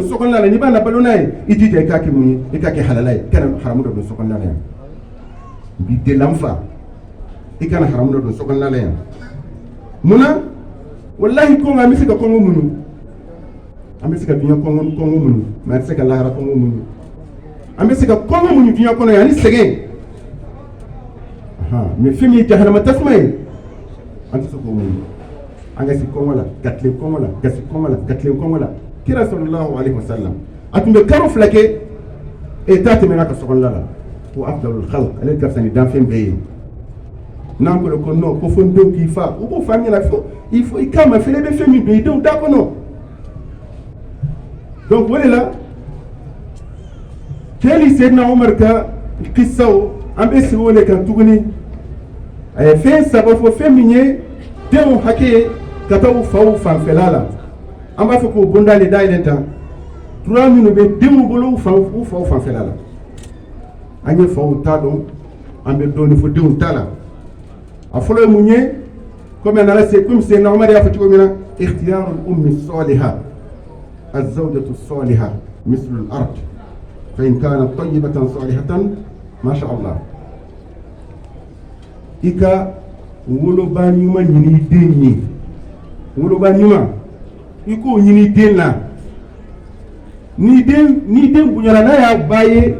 sokonna la ni bana balonay idije kake muni ikake halalay kana haramu do sokonna la bi de lamfa ikana haramu do sokonna la muna wallahi ko ngami sika ko munu ambe sika dunya ko munu ma sika lahara ko munu ambe sika ko munu dunya ko yani sege mais fimi jahannama tasmay anti so ko munu anga si ko wala gatle ko wala gasi ko wala gatle ko wala kira sallallahu alaihi wasallam atumbe karo flake e tati mena ka sokonna la wa afdalul khalq alay kafsani dan fen beye nan ko no ko fon do ki fa o ko fami la fo il faut ikama fele be femi be donc dakono donc wala keli sayyidina umar ka qissaw ambe si wole kan tuguni ay fe sabafo feminye dew hake kataw faw fan felala amba fe ko bondale dailenta 3 minutes be demu bolo fan felala anye faw tado ambe doni fo dew tala afolo munye comme on a laissé comme c'est normal ya fati ko mina ikhtiyar al ummi salihah az-zawjatu salihah مثل الارض فان كانت طيبه صالحه ما شاء الله ika wolo ba nyuma nyini denni wolo ba nyuma iko nyini denna ni den bunyana na ya baye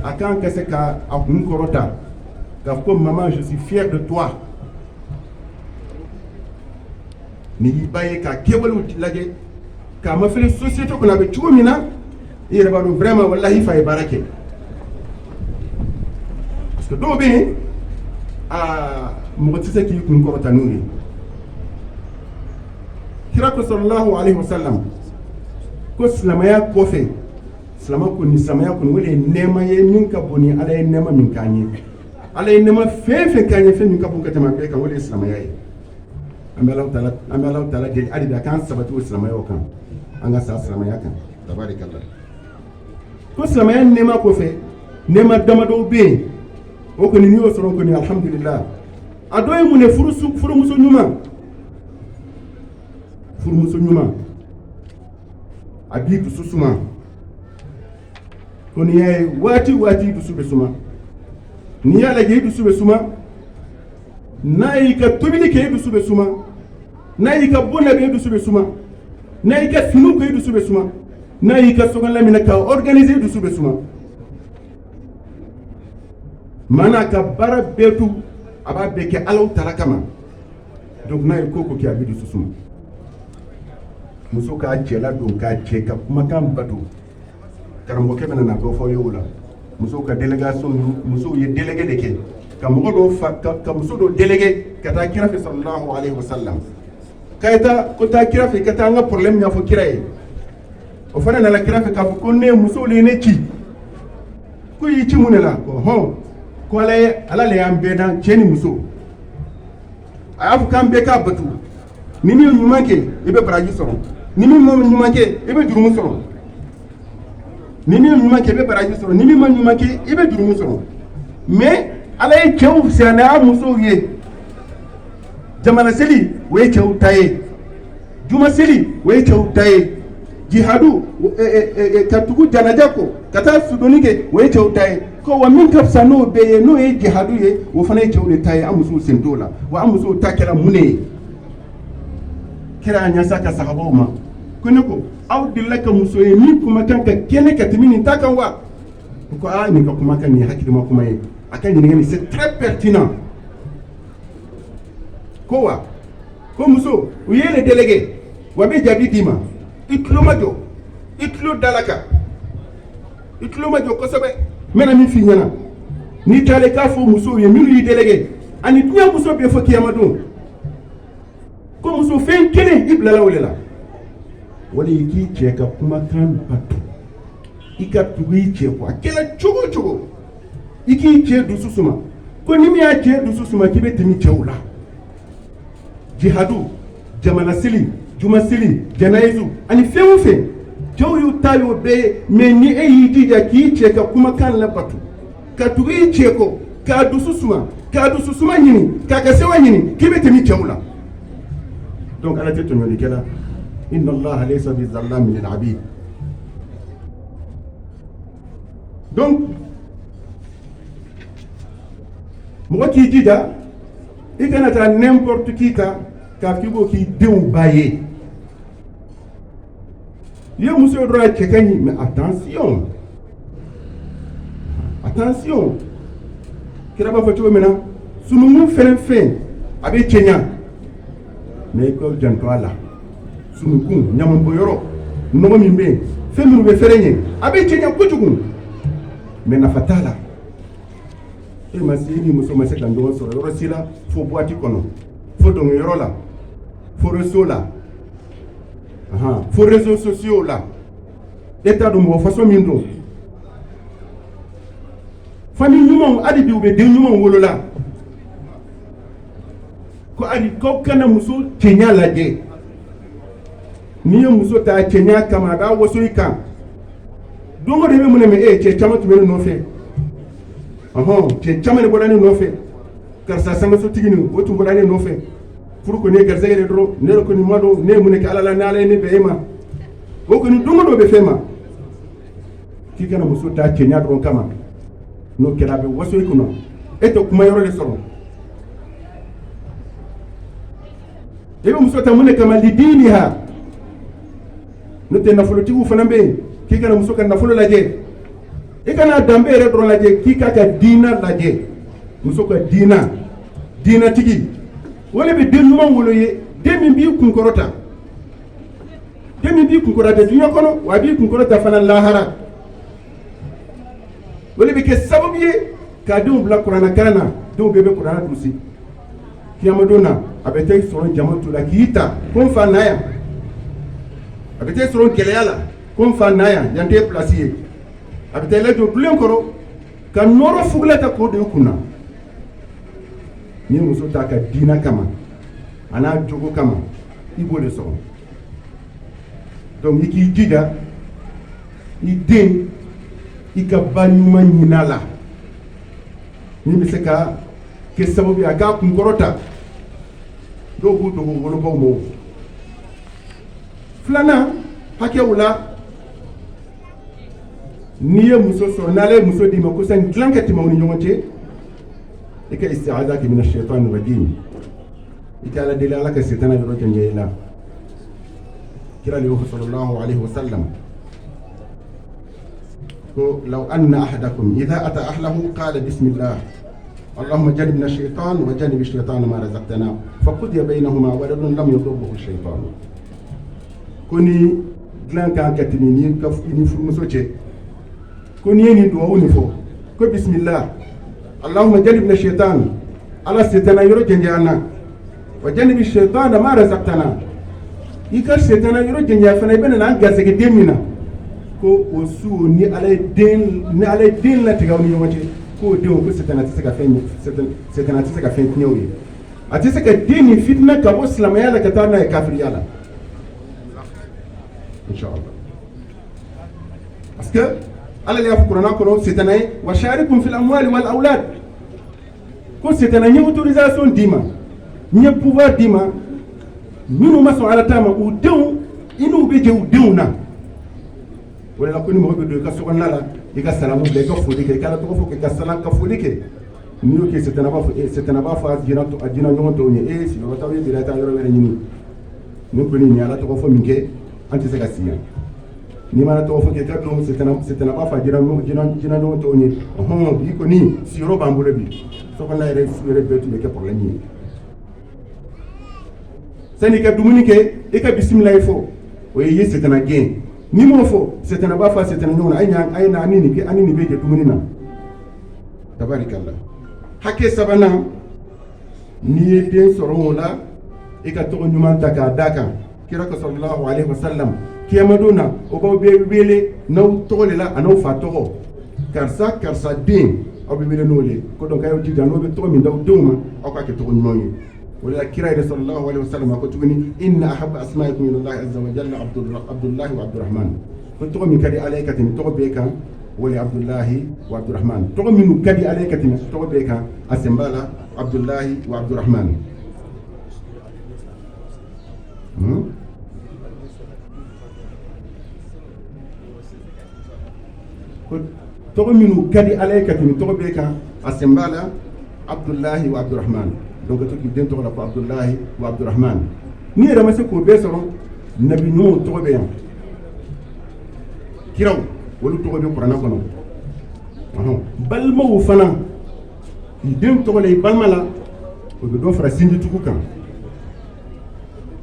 akan kase ka akun korota ka ko maman je suis fier de toi ni baye ka kebolu lage ka ma fele société ko na be chumina ire ba do vraiment wallahi fa barake parce que do be mugtise ki kun korota nuri kira ko sallallahu alaihi wasallam ko islamaya ko fe islama ko ni samaya ko wole nema ye min ka boni ala ye nema min kanye ala ye nema fe kanye fe min ka bon katama be ka wole islamaya ye ambe Allah taala de ali da kan sabatu islamaya kan anga sa islamaya kan tabarakallah ko islamaya nema ko fe nema dama do be o ko ni o soron ko ni alhamdulillah adoy mu ne furu muso nyuma abi du susuma ko ni ay wati du sube suma ni ya lage du sube suma nayi ka tobili ke du sube suma nayi ka bona be du sube suma nayi ka finu ko du sube suma nayi ka sogan lamina ka organiser du sube suma mana ka bara betu aba beke alaw tarakama donc nayi koko ki abi du susuma muso ka cela don ka ce ka kuma kan batu karambo ke na ko fo yola muso ka délégation muso ye délégué de ke ka mo do fa ka muso do délégué ka ta kira fi sallallahu alaihi wasallam kayta ko ta kira fi ka ta nga problème nya fo kiraye o fana na la kira fi ka fo ko ne muso le ne ci ko yi ci munela ko ho ko ala le ambe dan ceni muso afu kan be ka batu ni mi nyumake ibe braji soro ni mi mom nyumake ibe jurumu soro ni mi nyumake ibe braji soro ni mi man nyumake ibe jurumu soro mais ala ye cɛw sɛnɛ musow ye jamana seli o ye cɛw ta ye juma seli o ye cɛw ta ye jihadu ka tugu janaja kɔ ka taa sudoni kɛ o ye cɛw ta ye ko wa min ka fisa n'o bɛɛ ye n'o ye jihadu ye o fana ye cɛw de ta ye an musow sen t'o la wa an musow ta kɛra mun de ye kira ɲasa ka sahabaw ma ko ne ko aw delila ka muso ye min kumakan ka kɛnɛ ka tɛmɛ nin ta kan wa ko nin ka kumakan nin ye hakilima kuma ye c'est très pertinent. Quoi? Comme ça, vous êtes les délégués. Vous avez déjà dit, Itlomadio, Itlo Dalaka, Itlomadio, Kosobe, Menami Fignana, Nitaleka for Mousso, et Mili délégué, and it n'y a Mousso before Kiamadou. Comme ça, fait quel est Ibla Olela? What do you keep check up Kumakan Patu? Ika Tui Chewa, Kela Chogo. Iki che du susuma ko nimi ya che du susuma kibe timi chewla jihadu jamana sili juma sili janaizu ani fewu jaw yu tayo be me ni e yidi ja ki che ka kuma kan la batu ka tugi che ko ka du susuma nyini ka sewa nyini kibe timi chewla donc ala teto nyoli kala inna allah laysa bi zallamin lil abid donc mɔgɔ k'i jija i kana taa n'importe qui ta k'a fɔ i b'o k'i denw ba ye i ye muso ye dɔrɔn a cɛ ka ɲi mais attention kira b'a fɔ cogo min na sununkun fɛn fɛn a bɛ cɛɲa mais i ka janto a la sununkun ɲamanbɔyɔrɔ nɔgɔ min bɛ yen fɛn minnu bɛ fɛrɛ ɲɛ a bɛ cɛɲa kojugu mais nafa t'a la e ma se i ni muso ma se ka ɲɔgɔn sɔrɔ yɔrɔ si la fo boîte kɔnɔ fo dɔnkɛyɔrɔ la fo réseau la fo réseaux sociaux la e t'a dɔn mɔgɔ façon min don famille ɲumanw hali bi u bɛ den ɲumanw wolola ko hali k'aw kana muso cɛɲa lajɛ n'i ye muso ta cɛɲa kama a b'a waso i kan don o don i bɛ mun de mɛn cɛ caman tun bɛ ne nɔfɛ cɛ caman de bɔra ne nɔfɛ karisa sangasotigi nin o tun bɔra ne nɔfɛ furu kɔni ye garisɛgɛ de dɔrɔn ne yɛrɛ kɔni ma dɔn ne ye mun de kɛ ala la ni ala ye ne bɛn e ma o kɔni don o don bɛ fɛn ma k'i kana muso ta cɛɲa dɔrɔn kama n'o kɛra a bɛ waso i kunna e tɛ kuma yɔrɔ de sɔrɔ i bɛ muso ta mun de kama lidiniha n'o tɛ nafolotigiw fana bɛ yen k'i kana muso ka nafolo lajɛ i kana danbe yɛrɛ dɔrɔn lajɛ k'i k'a ka diina lajɛ muso ka diinatigi o de bɛ den ɲuman wolo ye den min b'i kunkɔrɔta dunuya kɔnɔ wa a b'i kunkɔrɔta fana lahara o de bɛ kɛ sababu ye k'a denw bila kuranna kalan na denw bɛɛ bɛ kuranna durusi kiyamadon na a bɛ taa i sɔrɔ jama tu la k'i ta ko n fa na yan a bɛ taa i sɔrɔ gɛlɛya la ko n fa na yan yan tɛ pilasi ye a bɛ taa i lajɔ dulen kɔrɔ ka nɔrɔ fugula ta k'o don i kunna n'i ye muso ta ka diina kama a n'a jogo kama i b'o de sɔrɔ donc i k'i jija i den i ka ba ɲuman ɲin'a la min bɛ se ka kɛ sababu ye a k'a kunkɔrɔta dɔw b'u dogo wolobaw ma filanan hakɛw la n'i ye muso sɔrɔ n'ala ye muso d'i ma ko sani dilan ka tɛmɛ aw ni ɲɔgɔn cɛ i ka isti'aza kɛ mina shaitan rajim i ka ala deli ala ka setana yɔrɔ janya i la kira le y'o sallallahu alaihi wa sallam ko law anna ahadakum idha ata ahlahu qala bismillah اللهم جنبنا الشيطان وجنب الشيطان ما رزقتنا فقضي بينهما ولد لم يضره الشيطان كوني دلان كان كتميني كفني فرمسو تشي كوني ني دو وني فو كو بسم الله اللهم جنبنا الشيطان على الشيطان يرو جنجانا وجنب الشيطان ما رزقتنا يكا الشيطان يرو جنجا فنا يبن نان غاسك ديمينا كو وسو ني علي دين لا تيغاوني يومتي ko denw ko setana tɛ se ka fɛn tiɲɛw ye a tɛ se ka den ni fitina ka bɔ silamɛya la ka taa n'a ye kafiriya la inshallah parce que ala y'a fɔ kuranna kɔnɔ setana ye wa sharikum fil amwali wal awlad ko setana n ye autorisation d'i ma n ye pouvoir d'i ma minnu ma sɔn ala ta ma u denw i n'u bɛ jɛ u denw na o de la ko ni mɔgɔ bɛ don i ka sokɔnɔna la i ka salamu bila i ka foli kɛ i ka ala tɔgɔ fɔ k'i ka salam ka foli kɛ n'i y'o kɛ setana b'a fɔ a jina ɲɔgɔn tɔw ye sigiyɔrɔtaw ye bila taa yɔrɔ wɛrɛ ɲini ni kɔni nin ala tɔgɔ fɔ min kɛ an tɛ se ka siɲɛ n'i ma ala tɔgɔ fɔ k'i ka dɔn setana b'a fɔ a jina ɲɔgɔn tɔw ye bi kɔni sigiyɔrɔ b'an bolo bi sokɔnɔna yɛrɛ su yɛrɛ bɛɛ tun bɛ kɛ problème ye sanni i ka dumuni kɛ i ka bisimila i fɔ o ye ye setana gɛn ni m'o fɔ setana b'a fɔ a setana ɲɔgɔn na a ye na ani nin bɛ jɛ dumuni na tabarikala hakɛ sabanan n'i ye den sɔrɔ o la i ka tɔgɔ ɲuman ta k'a d'a kan kira ka sallallahu alaihi wasallam kiyamadon na o b'aw bɛɛ wele n'aw tɔgɔ de la a n'aw fa tɔgɔ karisa den aw bɛ wele n'o le ko donc a y'aw jija n'aw bɛ tɔgɔ min d'aw denw ma aw k'a kɛ tɔgɔ ɲuman ye o de la kira yɛrɛ sallallahu alaihi wasallam a ko tuguni inna ahabba asma'ikum ilallahi azza wa jalla abdullahi wa abdurrahman ko tɔgɔ min ka di ala ye ka tɛmɛ tɔgɔ bɛɛ kan o le abdullahi wa abdurrahman tɔgɔ minnu ka di ala ye ka tɛmɛ tɔgɔ bɛɛ kan a sen b'a la abdullahi wa abdurrahman ko tɔgɔ minnu ka di ala ye ka tɛmɛ tɔgɔ bɛɛ kan a sen b'a la Abdullahi wa Abdurrahman donc to k'i den tɔgɔ la ko Abdullahi wa Abdurrahman ni yɛrɛ ma se k'o bɛɛ sɔrɔ nabi ɲumanw tɔgɔ bɛ yan kiraw olu tɔgɔ bɛ kuranɛ kɔnɔ balimaw fana k'i den tɔgɔ la i balima la o bɛ dɔ fara sinjitugu kan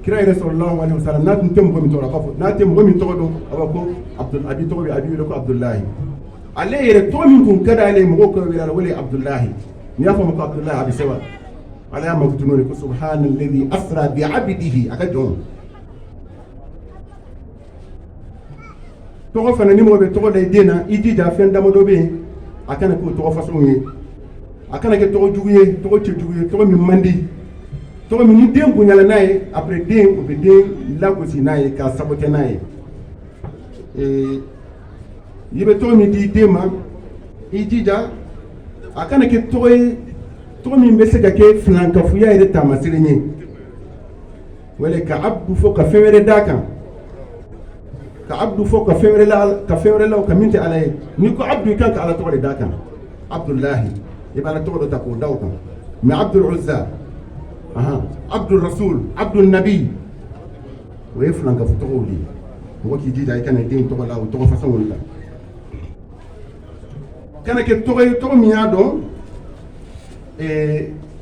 kira yɛrɛ sallallahu alaihi wasallam n'a tun tɛ mɔgɔ min tɔgɔ la a b'a fɔ n'a tɛ mɔgɔ min tɔgɔ dɔn a b'a ko abi tɔgɔ bɛ a bɛ wele ko Abdullahi ale yɛrɛ tɔgɔ min tun ka d'ale ye mɔgɔw ka wele a la o de ye Abdullahi n'i y'a fɔ ma ko Abdullahi a bɛ sɛbɛn ala y'a makutun n'o de ko subhanalladhi asra bi abdihi a ka jɔn tɔgɔ fana ni mɔgɔ bɛ tɔgɔ da i den na i jija fɛn damadɔ bɛ yen a kana k'o tɔgɔ façon ye a kana kɛ tɔgɔ jugu ye tɔgɔ cɛjugu ye tɔgɔ min man di tɔgɔ min ni den bonyala n'a ye après den o bɛ den lagosi n'a ye k'a saboter n'a ye i bɛ tɔgɔ min di den ma i jija a kana kɛ tɔgɔ ye tɔgɔ min bɛ se ka kɛ filankafuya yɛrɛ taamasere ye wala ka abdu fɔ ka fɛn wɛrɛ d'a kan ka abdu fɔ ka fɛn wɛrɛ la ka min tɛ ala ye ni ko abdu i kan ka ala tɔgɔ de d'a kan Abdullahi i b'a la tɔgɔ dɔ ta k'o da o kan mais Abdul Uzza Abdul Rasul Abdul Nabi o ye filankafu tɔgɔw de ye mɔgɔ k'i jija i kana den tɔgɔ la o tɔgɔ façon la kana kɛ tɔgɔ ye tɔgɔ min y'a dɔn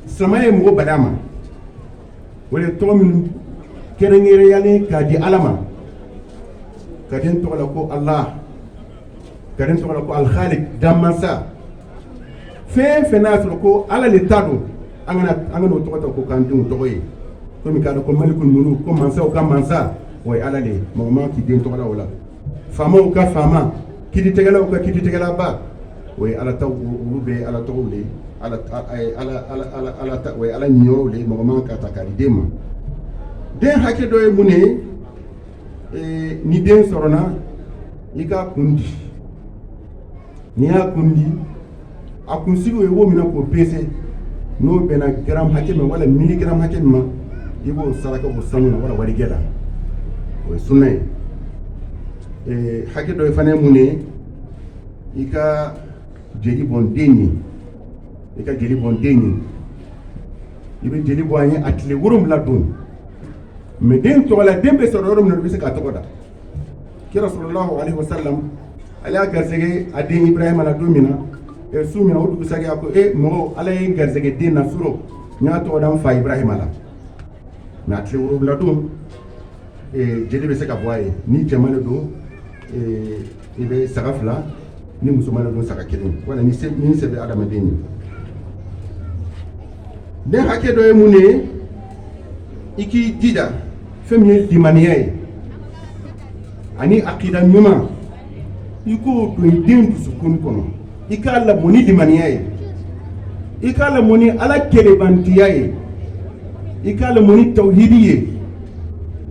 silamɛ ye mɔgɔ bada ma o de tɔgɔ min kɛrɛnkɛrɛnyalen k'a di ala ma ka den tɔgɔ la ko Allah ka den tɔgɔ la ko Al-Khaliq danmasa fɛn fɛn n'a sɔrɔ ko ala le ta don an kana o tɔgɔ ta ko k'an denw tɔgɔ ye komi k'a dɔn ko malikul muluk ko mansaw ka mansa o ye ala le ye mɔgɔ ma k'i den tɔgɔ la o la faamaw ka faama kiiritigɛlaw ka kiiritigɛlaba o ye ala ta olu bɛ ala tɔgɔw le o ye ala ɲiyɔrɔw le mɔgɔ ma ka ta k'a di den ma den hakɛ dɔ ye mun ye ni den sɔrɔna i k'a kun di n'i y'a kun di a kunsigi o ye wo minɛ k'o pese n'o bɛnna gramme hakɛ min wala miligramme hakɛ min ma i b'o saraka o sanu na wala warigɛ la o ye sunna ye hakɛ dɔ ye fana ye mun ye i ka jeli bɔn den ye i ka jeli bɔn den ye i bɛ jeli bɔ an ye a tile 7 don mais den tɔgɔ la den bɛ sɔrɔ yɔrɔ min na o bɛ se k'a tɔgɔ da kira sallallahu alaihi wasallam ale y'a garisɛgɛ a den Ibrahima la don min na su min na o dugusajɛ a ko mɔgɔ ala ye n garisɛgɛ den na suro n y'a tɔgɔ da n fa Ibrahima la mais a tile 7 don jeli bɛ se ka bɔ a ye ni cɛman de don i bɛ saga 2 ni musoman de don saga 1 wala ni se bɛ adamaden ye den hakɛ dɔ ye mun ye i k'i jija fɛn min ye limaniya ye ani akida ɲuman i k'o don i den dusukun kɔnɔ i k'a lamɔ ni limaniya ye i k'a lamɔ ni ala kelebantiya ye i k'a lamɔ ni tawhidi ye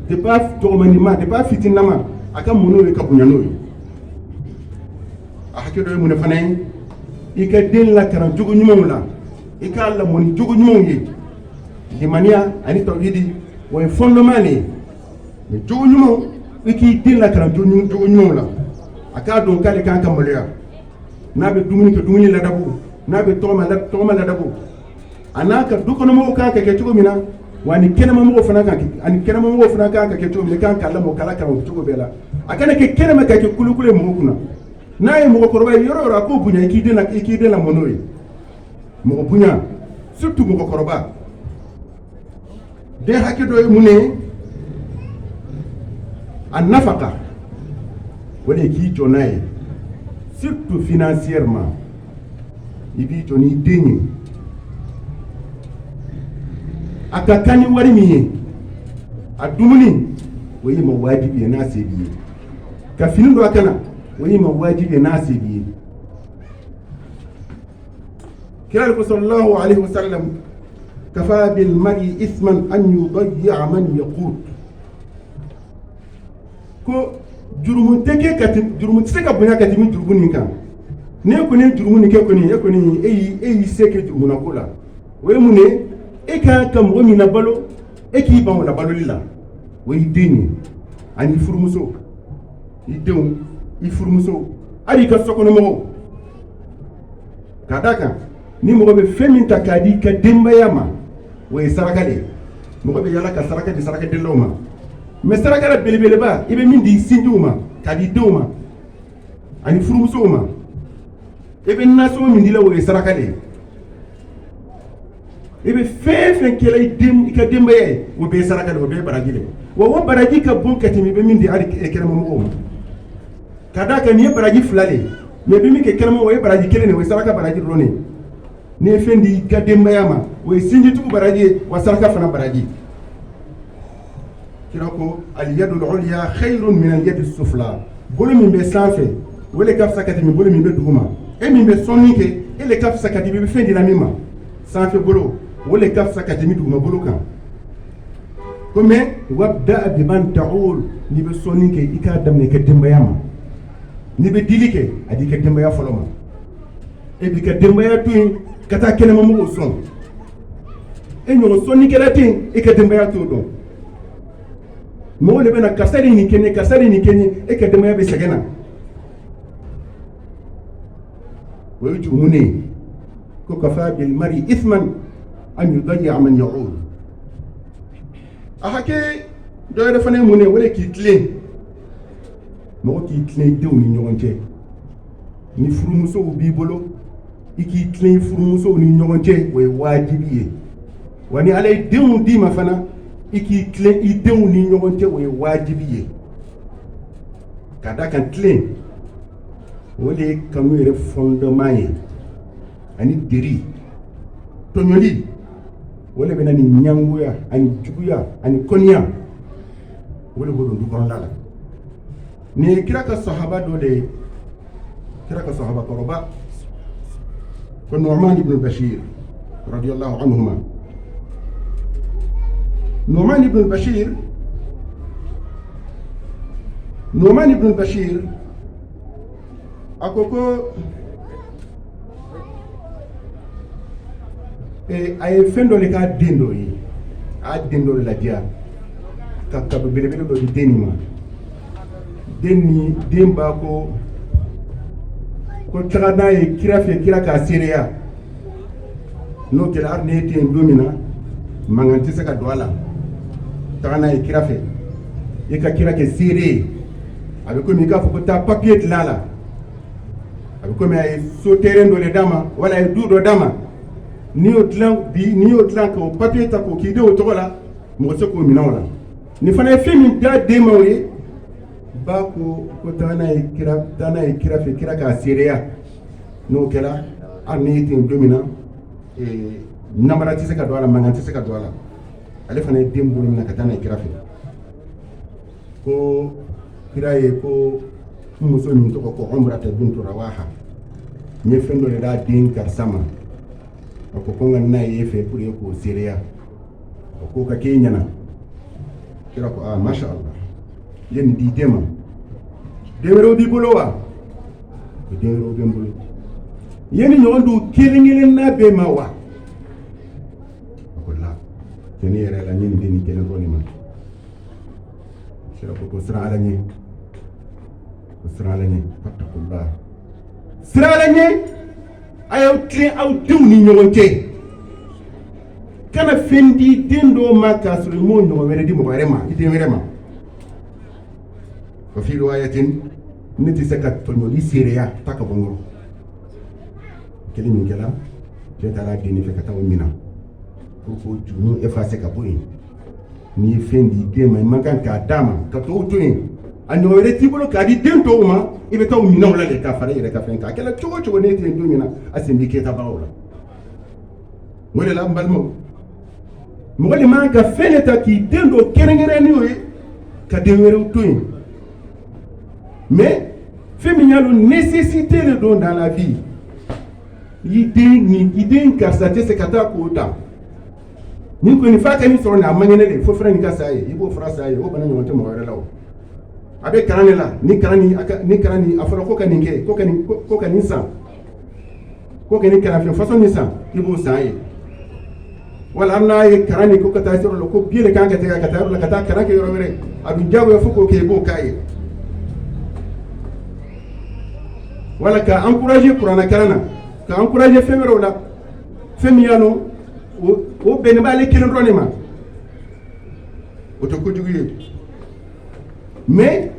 depuis dɔgɔmanima depuis fitinama a ka mun n'o ye ka bonya n'o ye a hakɛ dɔ ye mun fana ye i ka den lakaran jogo ɲumanw la i k'a lamɔ ni jogo ɲumanw ye limaniya ani tawhidi o ye fondement de ye mais jogo ɲumanw i k'i den lakaran jogo ɲumanw la a k'a dɔn k'ale kan ka maloya n'a bɛ dumuni kɛ dumuni ladabu n'a bɛ tɔgɔma ladabu a n'a ka dukɔnɔmɔgɔw kan ka kɛ cogo min na wa ani kɛnɛmamɔgɔw fana kan ka kɛ cogo min na i kan k'a lamɔ k'ala kalan o cogo bɛɛ la a kana kɛ kɛnɛma ka kɛ kulukulu ye mɔgɔw kunna n'a ye mɔgɔkɔrɔba ye yɔrɔ o yɔrɔ a k'o bonya i k'i den lamɔ n'o ye mɔgɔ bonya surtout mɔgɔkɔrɔba den hakɛ dɔ ye mun ye a nafaka o de k'i jɔ n'a ye surtout financièrement i b'i jɔ n'i den ye a ka kan ni wari min ye a dumuni o y'i ma wajibi ye n'a se b'i ye ka fini don a kana o y'i ma wajibi ye n'a se b'i ye kira ko sallallahu alaihi wasallam kafa bil mar'i isman an yudayya man yaqut ko jurumu tɛ se ka bonya ka tɛmɛ jurumu nin kan ne kɔni ye jurumu nin kɛ kɔni e y'i se kɛ jurumuna ko la o ye mun ye e ka mɔgɔ min labalo e k'i ban o labaloli la o y'i den ye ani i furumuso i denw i furumuso hali i ka sokɔnɔmɔgɔw ka d'a kan ni mɔgɔ bɛ fɛn min ta k'a di i ka denbaya ma o ye saraka de ye mɔgɔ bɛ yala ka saraka di sarakadenlaw ma mais saraka la belebeleba i bɛ min di sinjiw ma k'a di denw ma ani furumusow ma i bɛ nasɔngɔ min di la o ye saraka de ye i bɛ fɛn fɛn kɛla i ka denbaya ye o bɛɛ ye saraka de ye o bɛɛ ye baraji de ye wa o baraji ka bon ka tɛmɛ i bɛ min di hali kɛnɛmamɔgɔw ma ka d'a kan nin ye baraji fila de ye mais i bɛ min kɛ kɛnɛma o ye baraji kelen de ye o ye saraka baraji dɔrɔn de ye n'i ye fɛn di i ka denbaya ma o ye sinjitugu baraji ye wa saraka fana baraji kira ko aliyadul ulya khayrun min aliyadi sufla bolo min bɛ sanfɛ o de ka fisa ka tɛmɛ bolo min bɛ duguma e min bɛ sɔnni kɛ e de ka fisa ka tɛmɛ i bɛ fɛn dila min ma sanfɛ bolo o de ka fisa ka tɛmɛ duguma bolo kan ko mais wabda biman ta'ul n'i bɛ sɔnni kɛ i k'a daminɛ i ka denbaya ma n'i bɛ dili kɛ a di i ka denbaya fɔlɔ ma e b'i ka denbaya to yen ka taa kɛnɛmamɔgɔw sɔn e ɲɔgɔn sɔnnikɛla tɛ yen e ka denbaya t'o dɔn mɔgɔw de bɛ na karisa de nin kɛ n ye karisa de nin kɛ n ye e ka denbaya bɛ sɛgɛn na o ye jurumu ne ye ko kafa bil mari ithman an yudayya man ya'ul a hakɛ dɔ yɛrɛ fana ye mun ye o de k'i tilen mɔgɔ k'i tilen i denw ni ɲɔgɔn cɛ ni furumusow b'i bolo i k'i tilen furumusow ni ɲɔgɔn cɛ o ye wajibi ye wa ni ala ye denw d'i ma fana i k'i tilen i denw ni ɲɔgɔn cɛ o ye wajibi ye ka d'a kan tilen o de ye kanu yɛrɛ fondement ye ani deri tɔɲɔli o de bɛ na ni ɲangoya ani juguya ani kɔniya o de b'o don du kɔnɔna la nin ye kira ka sahaba dɔ de ye kira ka sahaba kɔrɔba ko Nu'man ibn Bashir radiyallahu anhuma Nu'man ibn Bashir a ko a ye fɛn dɔ de k'a den dɔ ye a y'a den dɔ de ladiya ka kaba belebele dɔ di den nin ma den b'a ko taga n'a ye kira fɛ kira k'a seereya n'o kɛra hali n'e tɛ yen don min na mankan tɛ se ka don a la taga n'a ye kira fɛ i ka kira kɛ seere ye a bɛ komi i k'a fɔ ko taa papiye dilan a la a bɛ komi a ye so terrain dɔ de d'a ma wala a ye du dɔ d'a ma n'i y'o dilan k'o papiye ta k'o k'i den o tɔgɔ la mɔgɔ tɛ se k'o minɛ o la nin fana ye fɛn min d'a den ma o ye ba ko taa n'a ye kira fɛ kira k'a seereya n'o kɛra hali n'i tɛ yen don min na namara tɛ se ka don a la mankan tɛ se ka don a la ale fana ye den bolo minɛ ka taa n'a ye kira fɛ ko kira ye ko muso min tɔgɔ ko Umrata bintu Rawaha n ye fɛn dɔ de d'a den karisa ma a ko n ka n'a ye e fɛ pour que k'o seereya o ko ka k'e ɲɛna kira ko masha Allah i ye nin di den ma den wɛrɛw b'i bolo wa o den wɛrɛw bɛ n bolo i ye nin ɲɔgɔn don kelen kelen n'a bɛɛ ma wa a ko la cɛ ne yɛrɛ la n ye nin den nin kelen dɔrɔn de ma kira ko siran ala ɲɛ fattakullah siran ala ɲɛ a y'aw tilen aw denw ni ɲɔgɔn cɛ kana fɛn di den dɔw ma k'a sɔrɔ i m'o ɲɔgɔn wɛrɛ di mɔgɔ wɛrɛ ma i den wɛrɛ ma wa fi riwayatin ne tɛ se ka tɔɲɔli seereya ta ka bɔ n kɔrɔ kelen min kɛra cɛ taara den fɛ ka taa o minɛ pour que jurumu effacer ka bɔ yen n'i ye fɛn di den ma i man kan k'a d'a ma ka tɔw to yen a ɲɔgɔn wɛrɛ t'i bolo k'a di den tɔw ma i bɛ taa o minɛnw la de k'a fara i yɛrɛ ka fɛn kan a kɛra cogo o cogo ne tɛ yen don min na a sen b'i kɛtabagaw la o de la n balimaw mɔgɔ de man ka fɛn de ta k'i den dɔ kɛrɛnkɛrɛnnen o ye ka den wɛrɛw to yen mais fɛn min y'a dɔn nécessité de don dans la vie i den karisa tɛ se ka taa k'o ta ni kɔni f'a ka nin sɔrɔ nin a man kɛnɛ de fo fana nin ka sa ye i b'o fara sa ye o bana ɲɔgɔn tɛ mɔgɔ wɛrɛ la o a bɛ kalan de la ni kalan ni a fɔra ko ka nin kɛ ko ka nin san ko ka nin kalanfɛn façon nin san i b'o san ye wala hali n'a ye kalan ni ko ka taa yɔrɔ la ko biye de kan ka taa yɔrɔ la ka taa kalan kɛ yɔrɔ wɛrɛ a dun diyagoya fo k'o kɛ i b'o k'a ye wala ka encourager kuranna kalan na ka encourager fɛn wɛrɛw la fɛn min y'a nɔ o bɛnnen b'ale kelen dɔrɔn de ma o tɛ kojugu ye mais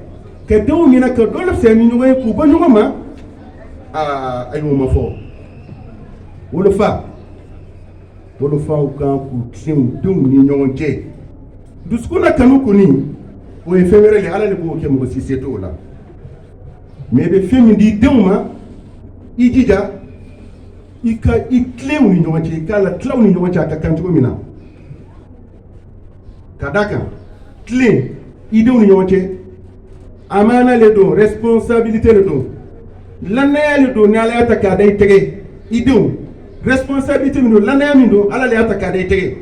ka denw ɲɛna ka dɔ fisaya ni ɲɔgɔn ye k'u bɔ ɲɔgɔn ma a y'o ma fɔ wolofaw kan k'u tilen denw ni ɲɔgɔn cɛ dusukun na kanu kɔni o ye fɛn wɛrɛ de ala de b'o kɛ mɔgɔ si se t'o la mais i bɛ fɛn min di denw ma i jija i tilenw ni ɲɔgɔn cɛ i k'a la tilaw ni ɲɔgɔn cɛ a ka kan cogo min na ka d'a kan tilen i denw ni ɲɔgɔn cɛ amana le don responsabilité le don lannaya le don ni ala y'a ta k'a da i tɛgɛ i denw responsabilité min don lannaya min don ala le y'a ta k'a da i tɛgɛ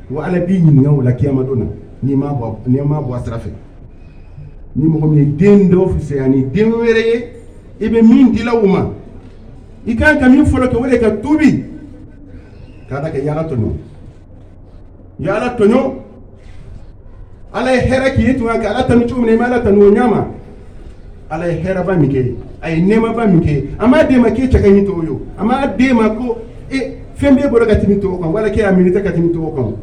wa ala b'i ɲininka o la kiyama don na n'i m'a bɔ a sira fɛ ni mɔgɔ min ye den dɔw fisaya ni den wɛrɛ ye i bɛ min dila o ma i kan ka min fɔlɔ kɛ o de ka tuubi k'a da kɛ yaala tɔɲɔ ala ye hɛrɛ k'i ye tun ka ala tanu cogo min na i ma ala tanu o ɲama ala ye hɛrɛba min kɛ a ye nɛɛmaba min kɛ a m'a d'e ma k'e cɛ ka ɲi to o ye a m'a d'e ma ko fɛn b'e bolo ka tɛmɛ to o kan wala k'e y'a mérité ka tɛmɛ to o kan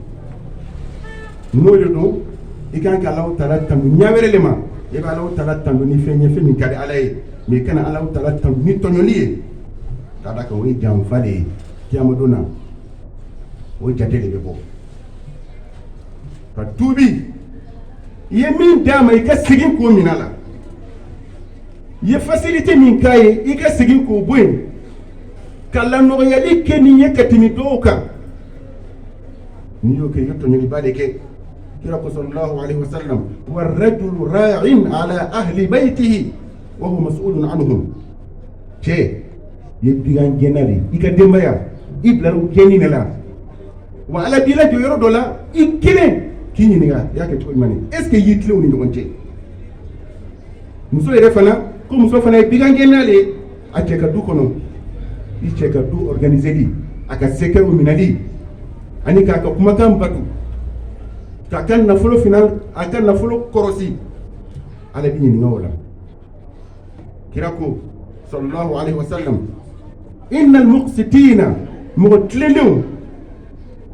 n'o de don i kan ka Alahu Taala tanu ɲɛ wɛrɛ le ma i bɛ Alahu Taala tanu ni fɛn ye fɛn min ka di ala ye mais i kana Alahu Taala tanu ni tɔɲɔli ye k'a da kan o ye janfa de ye kiyama don na o jate de bɛ bɔ ka tuubi i ye min d'a ma i ka segin k'o minɛ a la i ye facilité min k'a ye i ka segin k'o bɔ yen ka lanɔgɔyali kɛ nin ye ka tɛmɛ dɔw kan n'i y'o kɛ i ye tɔɲɔliba de kɛ kira ko sallallahu alaihi wasallam warrajulu ra'in ala ahli baytihi wa huwa mas'ulun anhum cɛ ye digan gɛnna de i ka denbaya i bila o gɛnni de la wa ala b'i lajɔ yɔrɔ dɔ la i kelen k'i ɲininka i y'a kɛ cogo jumɛn est ce que i y'i tilen u ni ɲɔgɔn cɛ muso yɛrɛ fana ko muso fana ye digan gɛnna de ye a cɛ ka du kɔnɔ i cɛ ka du organiseli a ka sekɛrɛw minɛli ani k'a ka kumakan batu k'a ka nafolo a ka nafolo kɔrɔsi ala b'i ɲininka o la kira ko sallallahu alaihi wasallam innal muqsitina mɔgɔ tilenlenw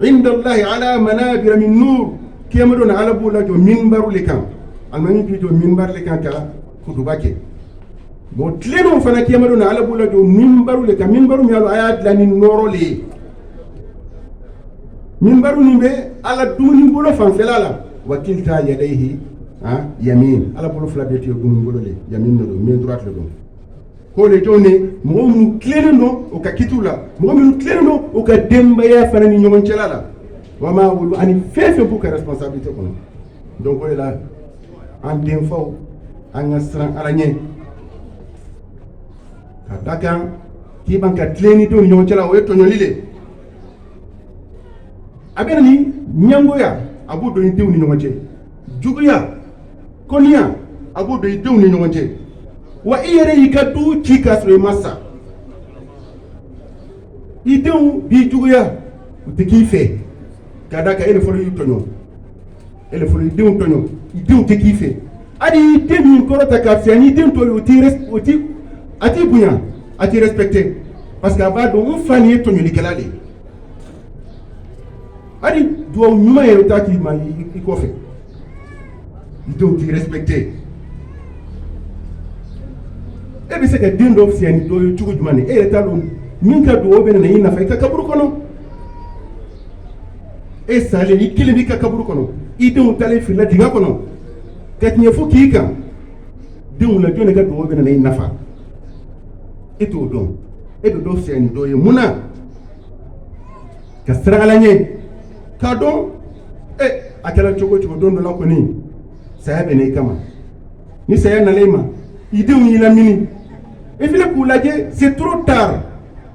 inda allahi ala manabira min nur kiyama don ala b'u lajɔ minbaru le kan alimami b'i jɔ minbar le kan ka kutuba kɛ mɔgɔ tilenlenw fana kiyama don ala b'u lajɔ minbaru le kan minbaru min a y'a dilan ni nɔɔrɔ le ye minbaru min bɛ ala dumuni bolo fanfɛla la wa kilta yadayhi yamin ala bolo fila bɛɛ tɛ dumuni bolo le yamin de don main droite le don ko le jɔn ne mɔgɔ minnu tilennen don o ka kitiw la mɔgɔ minnu tilennen don o ka denbaya fana ni ɲɔgɔn cɛla la wa m'a wolo ani fɛn fɛn b'u ka responsabilité kɔnɔ donc o de la an denfaw an ka siran ala ɲɛ ka da kan k'i ban ka tilen ni denw ni ɲɔgɔn cɛla o ye tɔɲɔli le a bɛ na ni ɲɛngoya a b'o don i denw ni ɲɔgɔn cɛ juguya kɔniya a b'o don i denw ni ɲɔgɔn cɛ wa i yɛrɛ y'i ka du ci k'a sɔrɔ i ma sa i denw b'i juguya u tɛ k'i fɛ k'a da kan e de fɔlɔ y'i tɔɲɔ e de fɔlɔ i denw tɔɲɔ i denw tɛ k'i fɛ hali i den min kɔrɔta k'a fiyɛ n'i den tɔ ye a t'i bonya a t'i respecté parce que a b'a dɔn n fa nin ye tɔɲɔlikɛla de ye hali duwawu ɲuman yɛrɛ t'a k'i ma i kɔfɛ i denw t'i respecté e bɛ se ka den dɔ fiyɛ ni dɔ ye cogo jumɛn e yɛrɛ t'a dɔn min ka duwawu bɛ na i nafa i ka kaburu kɔnɔ e salen i kelen b'i ka kaburu kɔnɔ i denw talen filila dingɛ kɔnɔ ka tiɲɛ fo k'i kan denw la jɔn de ka duwawu bɛ na i nafa e t'o dɔn e bɛ dɔ fiyɛ ni dɔ ye mun na ka siran ala ɲɛ k'a dɔn a kɛra cogo cogo don dɔ la kɔni saya bɛ na i kama ni saya nana i ma i denw y'i lamini i filɛ k'u lajɛ c'est trop tard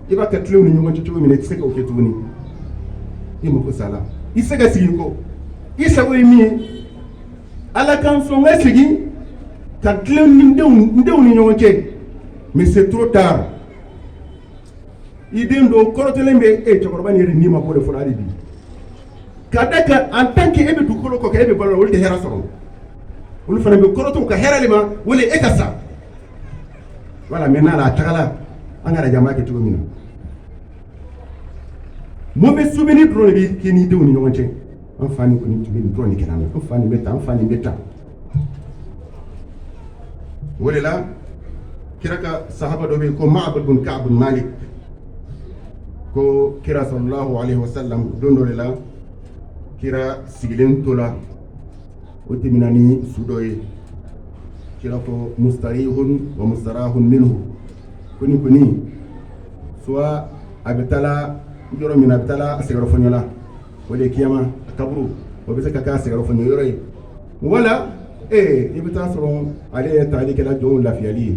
i b'a kɛ tilenw ni ɲɔgɔn cɛ cogo min na i tɛ se k'o kɛ tuguni i mako sala i tɛ se ka sigi kɔ i sago ye min ye ala k'an sɔn ka segin ka tilen n denw ni ɲɔgɔn cɛ mais c'est trop tard i den dɔw kɔrɔtɛlen bɛ cɛkɔrɔba nin yɛrɛ ni ma bɔ de fɔlɔ hali bi ka da kan en tant que e bɛ dugukolo kɔ kɛ e bɛ balo la olu tɛ hɛrɛ sɔrɔ olu fana bɛ kɔrɔtɔw ka hɛrɛ de ma wali e ka sa voilà maintenant a tagala an ka jama kɛ cogo min na mauvais souvenir drone bi keni dew ni ñonte en fani ko ni tubin drone kenan en fani beta wala kiraka sahaba do be ko Ma'bad bin Ka'b bin Malik ko kira sallallahu alaihi wasallam dondo la kira sigilen tola o timinani sudoye kira ko mustarihun wa mustarahun minhu kuni soit abitala yoro min abitala segaro fonyola wala kiyama kabru o be se ka segaro fonyo yoro wala ibita soron ale taali kala joon lafiyali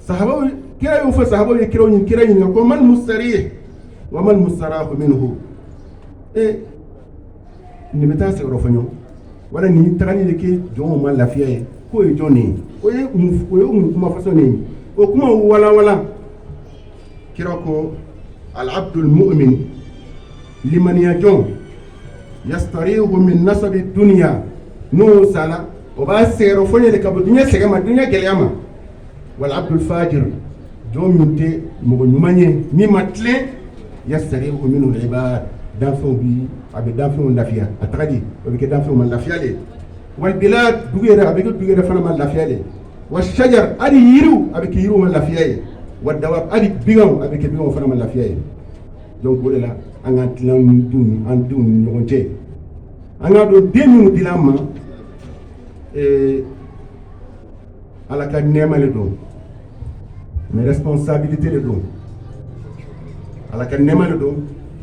sahaba kira yo fa sahaba kira yin ko man mustarih wa man mustarahu minhu ni bita segaro fonyo wala ni tagani ke joon man lafiyaye ko e joni o ye kuma façon ni o kuma wala kira ko al abdul mu'min liman yajon yastarihu min nasabi dunya no sala o ba sero fonye de kabo dunya segama dunya geliyama wal abdul fajir jom minte mo nyumanye mi matle yastarihu minhu al ibad dafo bi abi dafo lafiya atadi o bi dafo man lafiya le wal bilad dugere abi dugere fana man lafiya le wa shajar ali yiru abi yiru man lafiya le wa dawab ali bigaw abi bigaw fana man lafiya le donc wala la anga tilan dun an dun ñonte anga do demu dilama ala ka nemale do mais responsabilité le do ala ka nemale do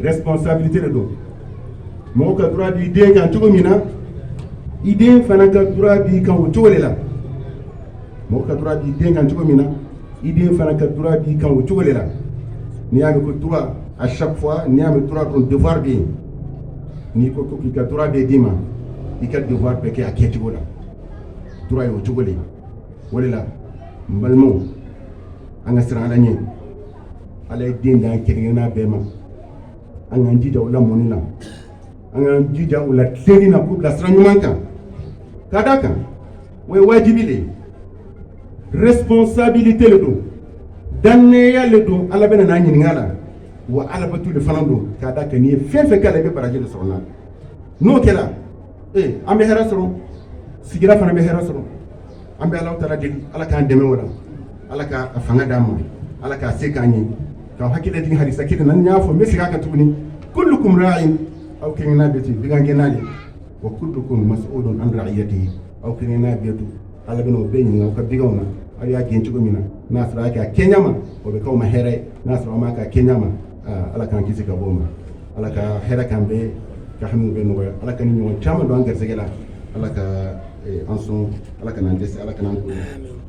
responsabilité le do mo ka droit bi de kan tugo mina ide fana ka droit bi kan wuto la mo ka droit bi de kan tugo mina ide fana ka droit bi kan wuto la ni ya ko droit à chaque fois ni am droit ton devoir bi ni ko ki ka droit be dima i ka devoir be ke aketi wala droit yo tugole wala mbalmo anga sira ala nyi ala dinda kirina be ma anga njija wala monina anga njija wala tlerina ko la sira nyumanka kadaka we wajibile responsabilité le do danne ya le do ala bena na nyi ngala wa ala batul fanando kada ka ni fefe kala be baraje de sorna no kela ambe hera soro sigira fana be hera soro ambe ala tara de ala ka deme wala ala ka fanga dama ala ka sekani ka hakile din hadisa kida nan nyafo mesiga ka tubni kullukum ra'in aw kinna beti bigange nali wa kullukum mas'ulun an ra'iyatihi aw kinna betu ala beno beñi ngaw ka bigawna ay ya genci ko mina nasra ka kenyama o be kawma here nasra ma ka kenyama ala kan kisi ka boma ala ka hera kan be ka hamu be no ala kan ni won chama do an garse gela ala ka en son ala kan an desse ala kan an ko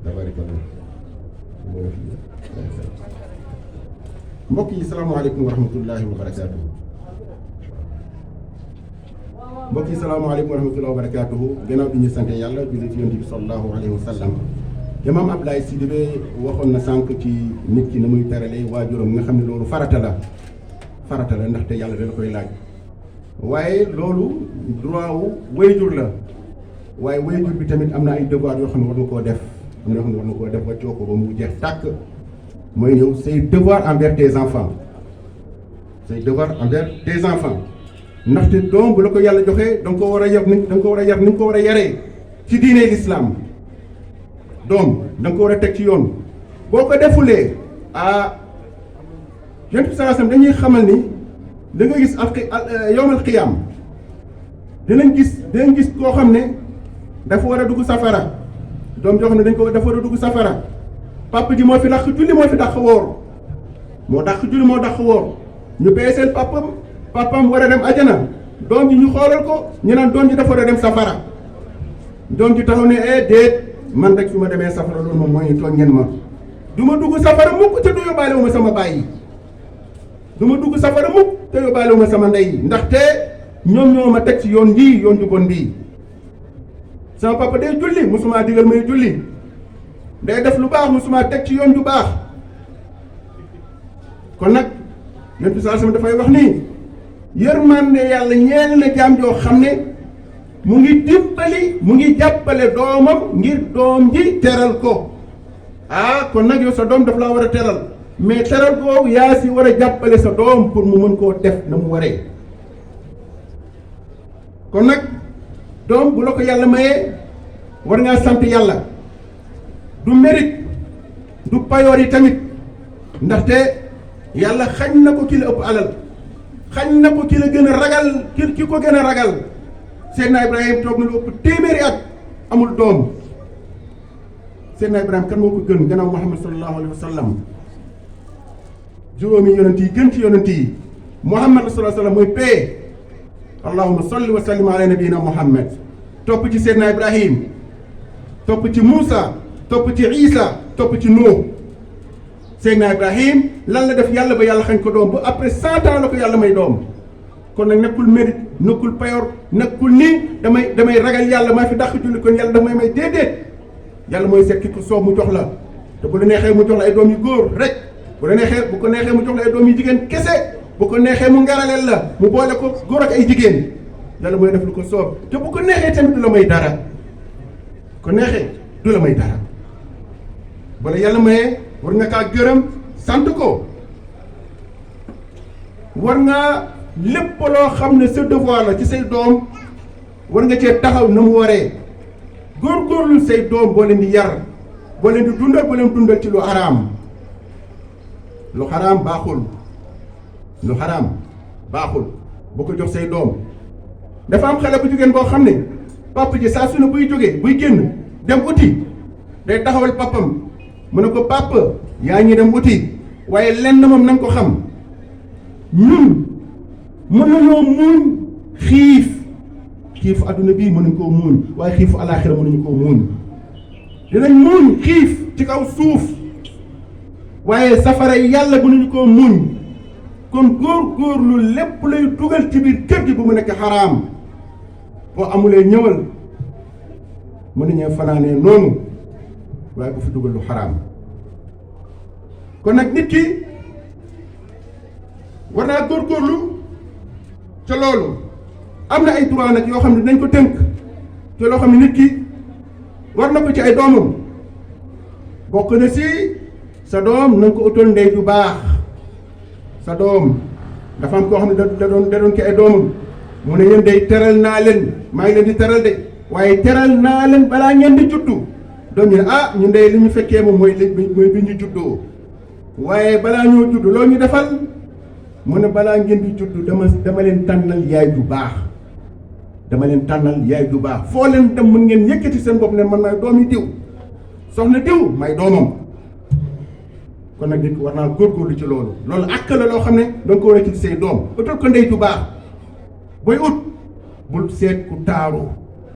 tabarakallah mbokk yi salaamaaleykum wa rahmatullahi wa barakatuh mbokk yi salaamaaleykum wa rahmatullahi wa barakatuh gannaaw bi ñu sant yàlla julli ci yonent bi sallallahu alayhi wa sallam Imam Abdoulaye Sidibé waxoon na sànq ci nit ki na muy terale waajuram nga xam ne loolu farata la ndaxte yàlla dana koy laaj waaye loolu droit wu wayjur la waaye wayjur bi tamit am na ay devoir yoo xam ne war na koo def am na yoo xam ne war na koo def waccoo ko ba mu jeex tàkk mooy ñëw say devoir envers tes enfants ndaxte doom bu la ko yàlla joxee da nga ko war a yar ni da nga ko war a yar ni nga ko war a yaree ci diine l'islam doom da nga ko war a teg ci yoon boo ko defulee yonent bi sallallahu alayhi wasallam dañuy xamal ni da nga gis yawmal qiyaam dinañ gis koo xam ne dafa war a dugg safara doom joo xam ne dafa war a dugg safara papa ji moo fi dàq julli moo fi dàq woor moo dàq julli moo dàq woor ñu béyee seen papam war a dem ajana doom ji ñu xoolal ko ñu naan doom ji dafa war a dem safara doom ji taxaw ne déet man rek su ma demee safara loolu moom mooy tooñ ngeen ma du ma dugg safara mukk te du yóbbaale wu ma sama baay du ma dugg safara mukk te yóbbaale wu ma sama ndey ndaxte ñoom ñoo ma teg ci yoon bii yoon ju bon bii sama papa day julli musuma digal may julli day def lu baax musuma teg ci yoon ju baax kon nag Yonent bi sallallahu alayhi wasallam dafay wax ni yërmande yàlla ñeel na jaam joo xam ne mu ngi dimbali mu ngi jàppale doomam ngir doom ji teral ko kon nag yow sa doom daf laa war a teral mais teral googu yaa si war a jàppale sa doom pour mu mën koo def na mu waree. kon nag doom bu la ko yàlla mayee war ngaa sant yàlla. du mérite du payoor yi tamit ndaxte yàlla xañ na ko ki la ëpp alal xañ na ko ki la gën a ragal ki ko gën a ragal. Seydina Ibrahima toog na lu ëpp téeméeri at amul doom. Seydina Ibrahima kan moo ko gën gannaaw Muhammad sallallahu alayhi wa sallam. juróomi yonent yi gën ci yonent yi Muhammad sallallahu alayhi wa sallam mooy paix. allahumma salli wa sallim ala nabiyina Muhammad. topp ci Seydina Ibrahima topp ci Moussa topp ci Isa topp ci Nuux. Seydina Ibrahima lan la def yàlla ba yàlla xañ ko doom ba après 100 ans la ko yàlla may doom. kon nag nekkul mérite nekkul payoor nekkul nii damay ragal yàlla maa fi dàq julli kon yàlla daf may déedéet. yàlla mooy seet ki ko soob mu jox la te bu la neexee mu jox la ay doom yu góor rek bu ko neexee mu jox la ay doom yu jigéen kese bu ko neexee mu ngaraleel la mu boole ko góor ak ay jigéen yàlla mooy def lu ko soob te bu ko neexee tamit du la may dara ko neexee du la may dara bala yàlla mayee war nga kaa gërëm sant ko war nga lépp loo xam ne sa devoir la ci say doom war nga cee taxaw na mu waree. góorgóorlu say doom boo leen di yar boo leen di dundal ci lu xaraam baaxul lu xaraam baaxul boo ko jox say doom. dafa am xale bu jigéen boo xam ne papa ji saa su ne buy jógee buy génn dem uti day taxawal papam mu ne ko papa yaa ngi dem uti waaye lenn moom na nga ko xam ñun mën nañoo muñ xiifu adduna bii mënuñ koo muuñ waaye xiifu alaaxira mënuñu koo muuñ dinañ muuñ xiif ci kaw suuf waaye safara yàlla mënuñu koo muuñ kon góorgóorlu lépp lay dugal ci biir kër gi bu mu nekk xaraam boo amulee ñëwal mën nañu fanaanee noonu waaye bu fi dugal lu xaraam. kon nag nit ki war naa góorgóorlu ca loolu. am na ay droit nag yoo xam ne dañ ko tënk te loo xam ne nit ki war na ko ci ay doomam bokk na si sa doom na nga ko utal ndey ju baax. sa doom dafa am koo xam ne da doon ki ay doomam mu ne yéen day teral naa leen maa ngi leen di teral de waaye teral naa leen balaa ngeen di juddu doom ñu ne ñun day li ñu fekkee moom mooy bi ñu juddoo waaye balaa ñoo juddu loo ñu defal mu ne balaa ngeen di juddu dama leen tànnal yaay ju baax. dama leen tànnal yaay ju baax foo leen dem mën ngeen yëkkati seen bopp ne man maay doomi diw soxna diw may doomam. kon nag nit war naa góorgóorlu ci loolu ak la loo xam ne danga ko war a ci say doom utal ko ndey ju baax booy ut bul seet ku taaru